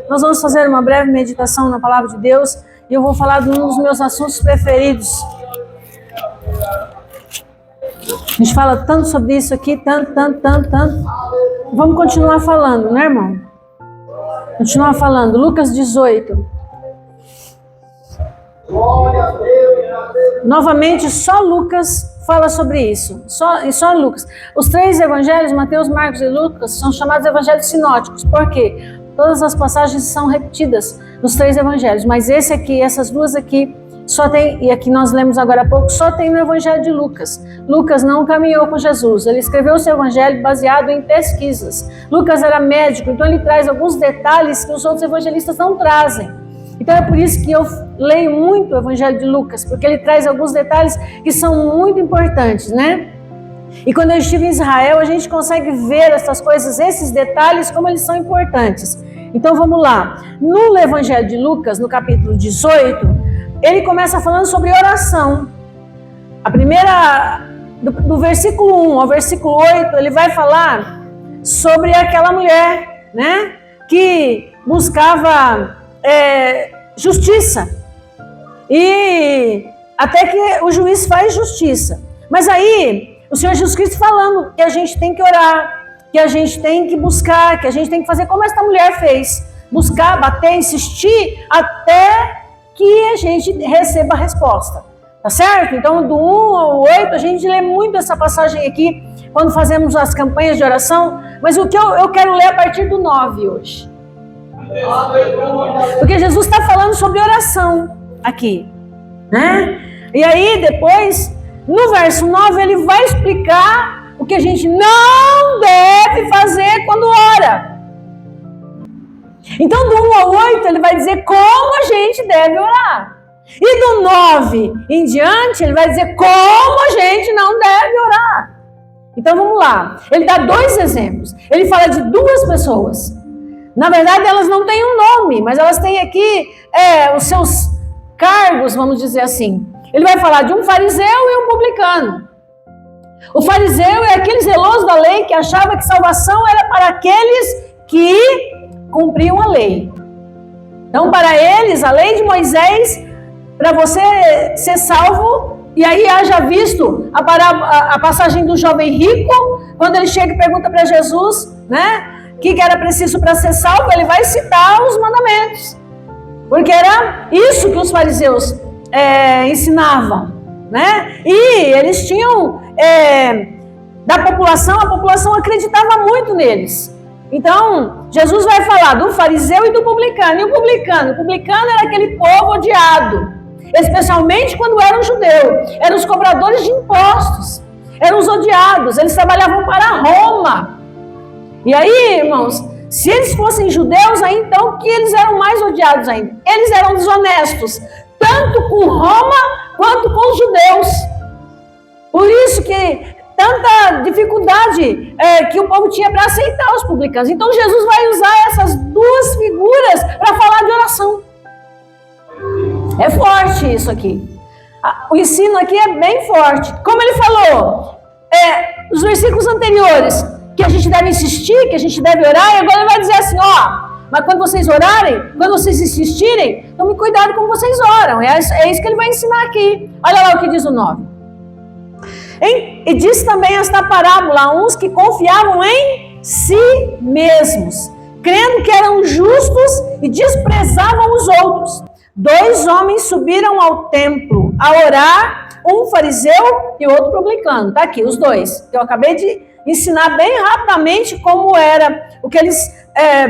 Nós vamos fazer uma breve meditação na Palavra de Deus e eu vou falar de um dos meus assuntos preferidos. A gente fala tanto sobre isso aqui, tanto. Vamos continuar falando, né, irmão? Continuar falando. Lucas 18. Novamente, só Lucas fala sobre isso. Só Lucas. Os três evangelhos, Mateus, Marcos e Lucas, são chamados evangelhos sinóticos. Por quê? Todas as passagens são repetidas nos três evangelhos. Mas esse aqui, essas duas aqui, só tem, e aqui nós lemos agora há pouco, só tem no evangelho de Lucas. Lucas não caminhou com Jesus. Ele escreveu o seu evangelho baseado em pesquisas. Lucas era médico, então ele traz alguns detalhes que os outros evangelistas não trazem. Então é por isso que eu leio muito o evangelho de Lucas, porque ele traz alguns detalhes que são muito importantes, né? E quando eu estive em Israel, a gente consegue ver essas coisas, esses detalhes, como eles são importantes. Então vamos lá. No evangelho de Lucas, no capítulo 18, ele começa falando sobre oração. A primeira, do versículo 1 ao versículo 8, ele vai falar sobre aquela mulher, né? Que buscava justiça. E até que o juiz faz justiça. Mas aí, o Senhor Jesus Cristo falando que a gente tem que orar, que a gente tem que buscar, que a gente tem que fazer como esta mulher fez. Buscar, bater, insistir, até que a gente receba a resposta. Tá certo? Então, do 1 ao 8, a gente lê muito essa passagem aqui, quando fazemos as campanhas de oração. Mas o que eu quero ler a partir do 9 hoje. Porque Jesus está falando sobre oração aqui, né? E aí depois, no verso 9, ele vai explicar o que a gente não deve fazer quando ora. Então do 1 ao 8 ele vai dizer como a gente deve orar. E do 9 em diante ele vai dizer como a gente não deve orar. Então vamos lá, ele dá dois exemplos. Ele fala de duas pessoas. Na verdade, elas não têm um nome, mas elas têm aqui os seus cargos, vamos dizer assim. Ele vai falar de um fariseu e um publicano. O fariseu é aquele zeloso da lei que achava que salvação era para aqueles que cumpriam a lei. Então, para eles, a lei de Moisés, para você ser salvo, e aí haja visto a passagem do jovem rico, quando ele chega e pergunta para Jesus, né? O que era preciso para ser salvo, ele vai citar os mandamentos. Porque era isso que os fariseus ensinavam, né? E eles tinham, a população acreditava muito neles. Então, Jesus vai falar do fariseu e do publicano. E o publicano era aquele povo odiado, especialmente quando eram judeus. Eram os cobradores de impostos, eram os odiados, eles trabalhavam para Roma. E aí, irmãos, se eles fossem judeus, aí então que eles eram mais odiados ainda. Eles eram desonestos, tanto com Roma quanto com os judeus. Por isso que tanta dificuldade que o povo tinha para aceitar os publicanos. Então Jesus vai usar essas duas figuras para falar de oração. É forte isso aqui. O ensino aqui é bem forte. Como ele falou, os versículos anteriores, que a gente deve insistir, que a gente deve orar, e agora ele vai dizer assim, mas quando vocês orarem, quando vocês insistirem, tome cuidado como vocês oram. É isso que ele vai ensinar aqui. Olha lá o que diz o 9. E diz também esta parábola a uns que confiavam em si mesmos, crendo que eram justos e desprezavam os outros. 2 homens subiram ao templo a orar, um fariseu e outro publicano. Está aqui, os dois, que eu acabei de ensinar bem rapidamente como era, o que eles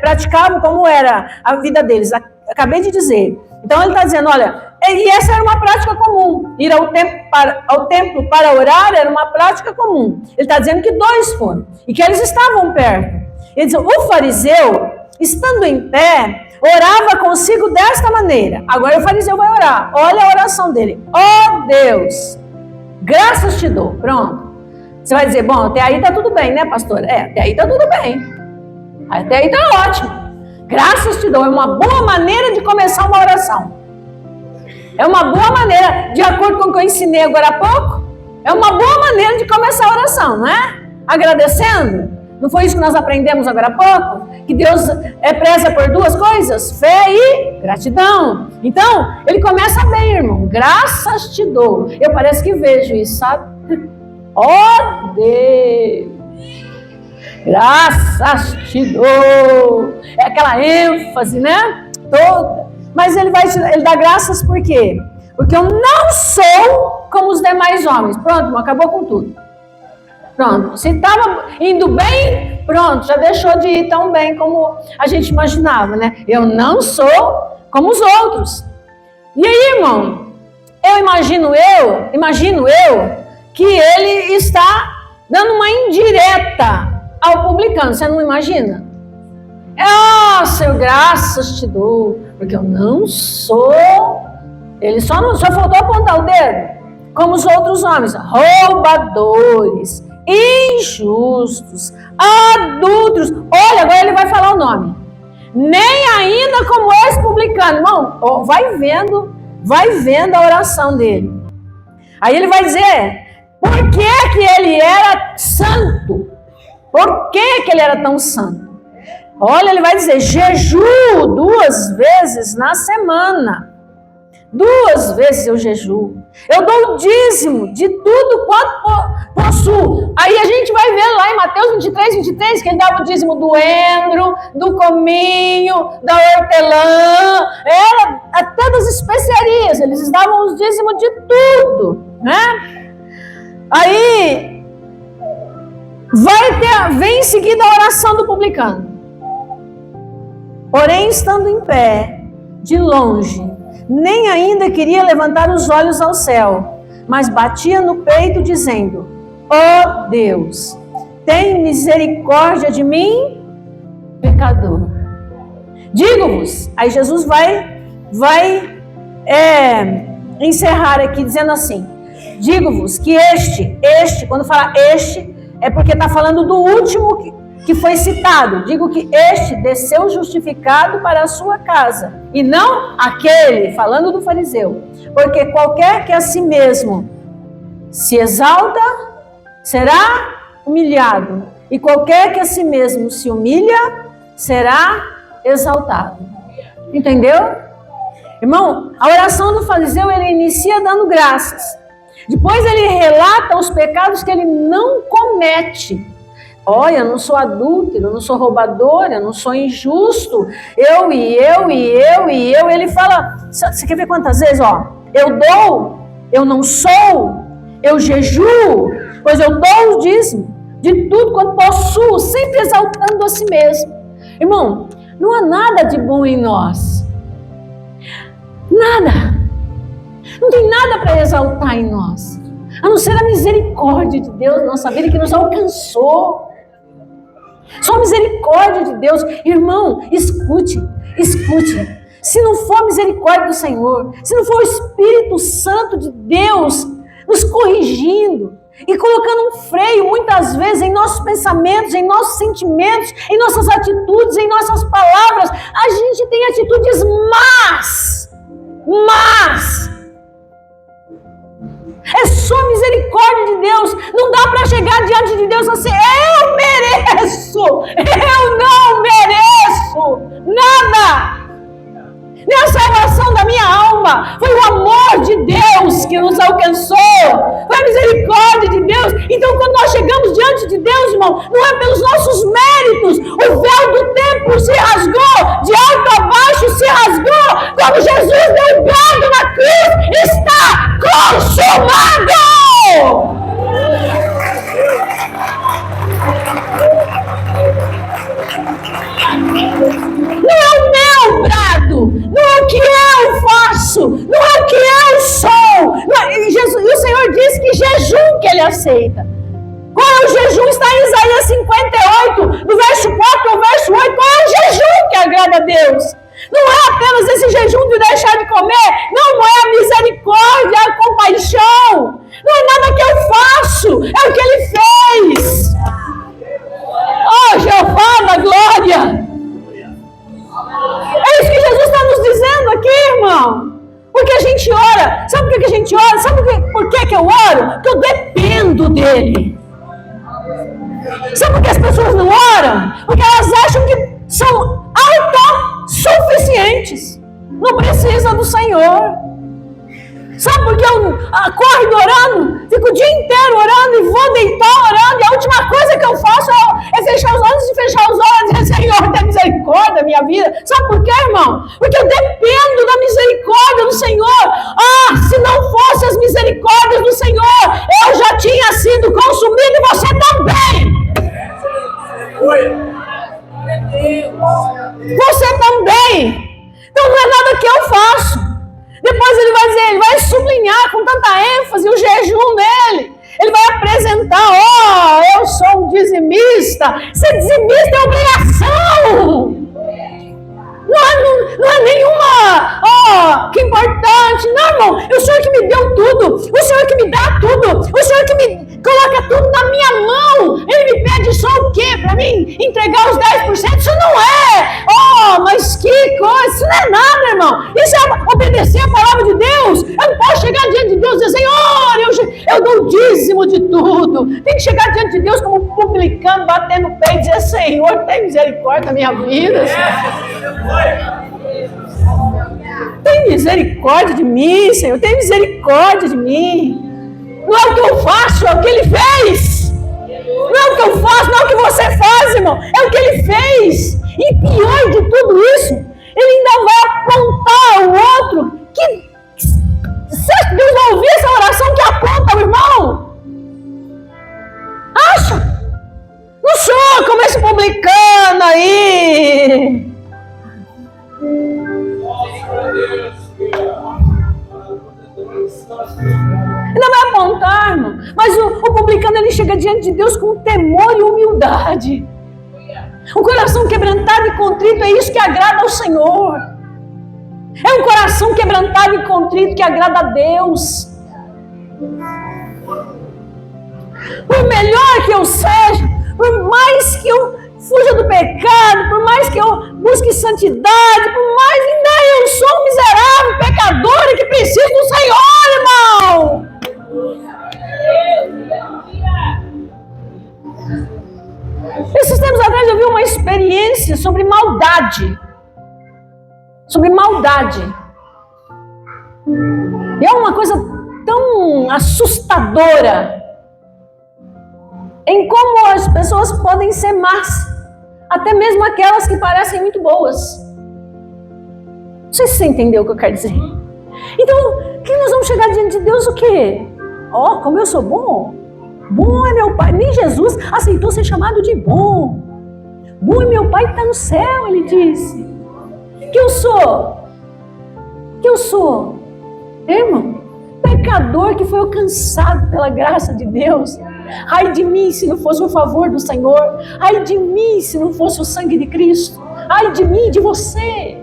praticavam, como era a vida deles. Acabei de dizer. Então ele está dizendo, olha, e essa era uma prática comum. Ir ao templo para orar era uma prática comum. Ele está dizendo que 2 foram, e que eles estavam perto. Ele diz, o fariseu, estando em pé, orava consigo desta maneira. Agora o fariseu vai orar. Olha a oração dele. Ó Deus, graças te dou. Pronto. Você vai dizer, bom, até aí tá tudo bem, né, pastor? Até aí tá tudo bem. Até aí tá ótimo. Graças te dou. É uma boa maneira de começar uma oração. É uma boa maneira, de acordo com o que eu ensinei agora há pouco, é uma boa maneira de começar a oração, não é? Agradecendo. Não foi isso que nós aprendemos agora há pouco? Que Deus preza por duas coisas? Fé e gratidão. Então, ele começa bem, irmão. Graças te dou. Eu parece que vejo isso, sabe? Ó Deus, graças te dou. É aquela ênfase, né? Toda. Mas ele dá graças por quê? Porque eu não sou como os demais homens. Pronto, acabou com tudo. Pronto, se estava indo bem, pronto, já deixou de ir tão bem como a gente imaginava, né? Eu não sou como os outros. E aí, irmão, imagino eu, que ele está dando uma indireta ao publicano. Você não imagina? Senhor, graças te dou, porque eu não sou. Ele só faltou apontar o dedo, como os outros homens, roubadores, injustos, adúlteros. Olha, agora ele vai falar o nome. Nem ainda como esse publicano. Irmão, vai vendo a oração dele. Aí ele vai dizer, por que ele era santo? Por que ele era tão santo? Olha, ele vai dizer, jejuo 2 vezes na semana. 2 vezes eu jejuo. Eu dou o dízimo de tudo quanto possuo. Aí a gente vai ver lá em Mateus 23, que ele dava o dízimo do endro, do cominho, da hortelã, até das especiarias. Eles davam o dízimo de tudo, né? Aí vem em seguida a oração do publicano. Porém, estando em pé, de longe, nem ainda queria levantar os olhos ao céu, mas batia no peito dizendo, ó Deus, tem misericórdia de mim, pecador. Digo-vos, aí Jesus vai encerrar aqui dizendo assim, digo-vos que este, quando fala este, é porque está falando do último que foi citado. Digo que este desceu justificado para a sua casa, e não aquele, falando do fariseu. Porque qualquer que a si mesmo se exalta, será humilhado. E qualquer que a si mesmo se humilha, será exaltado. Entendeu? Irmão, a oração do fariseu, ele inicia dando graças. Depois ele relata os pecados que ele não comete. Olha, eu não sou adúltero, eu não sou roubador, eu não sou injusto. Eu. Ele fala, você quer ver quantas vezes? Eu dou, eu não sou, eu jejuo, pois eu dou o dízimo de tudo quanto possuo, sempre exaltando a si mesmo. Irmão, não há nada de bom em nós. Nada. Não tem nada para exaltar em nós, a não ser a misericórdia de Deus, nossa vida que nos alcançou. Só a misericórdia de Deus. Irmão, escute. Se não for a misericórdia do Senhor, se não for o Espírito Santo de Deus nos corrigindo e colocando um freio muitas vezes em nossos pensamentos, em nossos sentimentos, em nossas atitudes, em nossas palavras, a gente tem atitudes más. É só misericórdia de Deus. Não dá para chegar diante de Deus assim, eu mereço, eu não mereço nada. Nem a salvação da minha alma, foi o amor de Deus que nos alcançou, foi a misericórdia de Deus. Então quando nós chegamos diante de Deus, irmão, não é pelos nossos méritos. O véu do templo se rasgou, de alto a baixo se rasgou, como Jesus deu brado na cruz, está consumado. Não é o meu brado, não é o que eu faço, não é o que eu sou. E o Senhor disse que jejum que Ele aceita. Qual é o jejum? Está em Isaías 58, do verso 4 ao verso 8. Qual é o jejum que agrada a Deus? Não é apenas esse jejum de deixar de comer, não é a misericórdia, a compaixão. Não é nada que eu faço, é o que Ele fez. Oh, Jeová da glória! É isso que Jesus está nos dizendo aqui, irmão. Porque a gente ora. Sabe por que a gente ora? Sabe por que eu oro? Porque eu dependo dEle. Sabe por que as pessoas não oram? Porque elas acham que são autossuficientes. Não precisa do Senhor. Sabe por que eu acordo orando? Fico o dia inteiro orando e vou deitar orando. E a última coisa que eu faço é fechar os olhos e fechar os olhos e dizer: Senhor, tem misericórdia da minha vida. Sabe por quê, irmão? Porque eu dependo da misericórdia do Senhor. Se não fosse as misericórdias do Senhor, eu já tinha sido consumido e você também. Você também. Então não é nada que eu faço. Depois ele vai dizer, ele vai sublinhar com tanta ênfase o jejum dele. Ele vai apresentar: eu sou um dizimista. Ser dizimista é obrigação. Não é nenhuma, que importante. Não, irmão, é o Senhor que me deu tudo. O Senhor que me dá tudo. O Senhor que me coloca tudo na minha mão. Ele me pede só o quê? Para mim entregar os 10%? Isso não é. Mas que coisa. Isso não é nada, irmão. Isso é obedecer a palavra de Deus. Eu não posso chegar diante de Deus e dizer: Senhor, eu dou o dízimo de tudo. Tem que chegar diante de Deus como um publicano, bater no peito e dizer: Senhor, tem misericórdia da minha vida, Senhor. Tem misericórdia de mim, Senhor. Tem misericórdia de mim. Não é o que eu faço, é o que Ele fez. Não é o que eu faço, não é o que você faz, irmão. É o que Ele fez. E pior de tudo isso, Ele ainda vai apontar ao outro que Deus vai ouvir essa oração que aponta ao irmão. Acha? Não sou como esse publicano aí. Ainda vai apontar, irmão. Mas o publicano, ele chega diante de Deus com temor e humildade. Um coração quebrantado e contrito, é isso que agrada ao Senhor. É um coração quebrantado e contrito que agrada a Deus. Por melhor que eu seja, por mais que eu fuja do pecado, por mais que eu busque santidade, por mais ainda eu sou um miserável pecador que preciso do Senhor, irmão. Esses tempos atrás eu vi uma experiência sobre maldade. Sobre maldade. E é uma coisa tão assustadora em como as pessoas podem ser más, até mesmo aquelas que parecem muito boas. Não sei se você entendeu o que eu quero dizer. Então, que nós vamos chegar diante de Deus o quê? Como eu sou bom? Bom é meu Pai. Nem Jesus aceitou ser chamado de bom. Bom é meu Pai que está no céu, ele disse. Que eu sou? Irmão, pecador que foi alcançado pela graça de Deus. Ai de mim se não fosse o favor do Senhor. Ai de mim se não fosse o sangue de Cristo. Ai de mim, de você.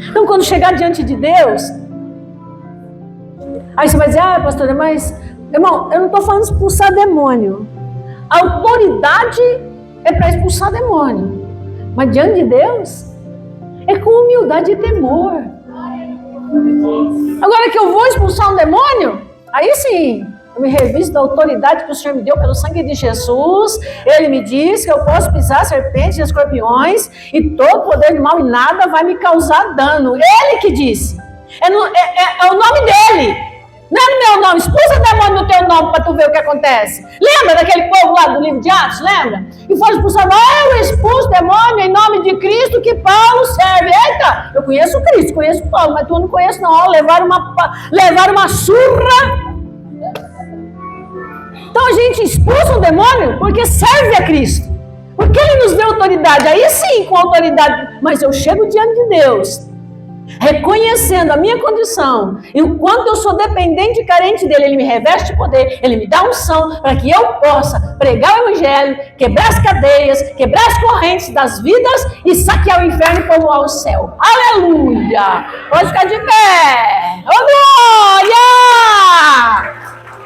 Então quando chegar diante de Deus, aí você vai dizer: pastora, mas irmão, eu não estou falando de expulsar demônio. A autoridade é para expulsar demônio. Mas diante de Deus é com humildade e temor. Agora que eu vou expulsar um demônio, aí sim, eu me revisto da autoridade que o Senhor me deu pelo sangue de Jesus. Ele me diz que eu posso pisar serpentes e escorpiões e todo poder do mal e nada vai me causar dano. Ele que disse. É o nome dele. Não é no meu nome. Expulsa o demônio no teu nome para tu ver o que acontece. Lembra daquele povo lá do livro de Atos? Lembra? E foram expulsar. Eu expulso o demônio em nome de Cristo que Paulo serve. Eita, eu conheço Cristo, conheço Paulo, mas tu não conhece não. Levaram uma surra. Então a gente expulsa o demônio porque serve a Cristo. Porque Ele nos deu autoridade. Aí sim, com autoridade. Mas eu chego diante de Deus, reconhecendo a minha condição e o quanto eu sou dependente e carente dele. Ele me reveste de poder, Ele me dá unção para que eu possa pregar o Evangelho, quebrar as cadeias, quebrar as correntes das vidas e saquear o inferno e povoar o céu. Aleluia! Pode ficar de pé. Oh, glória!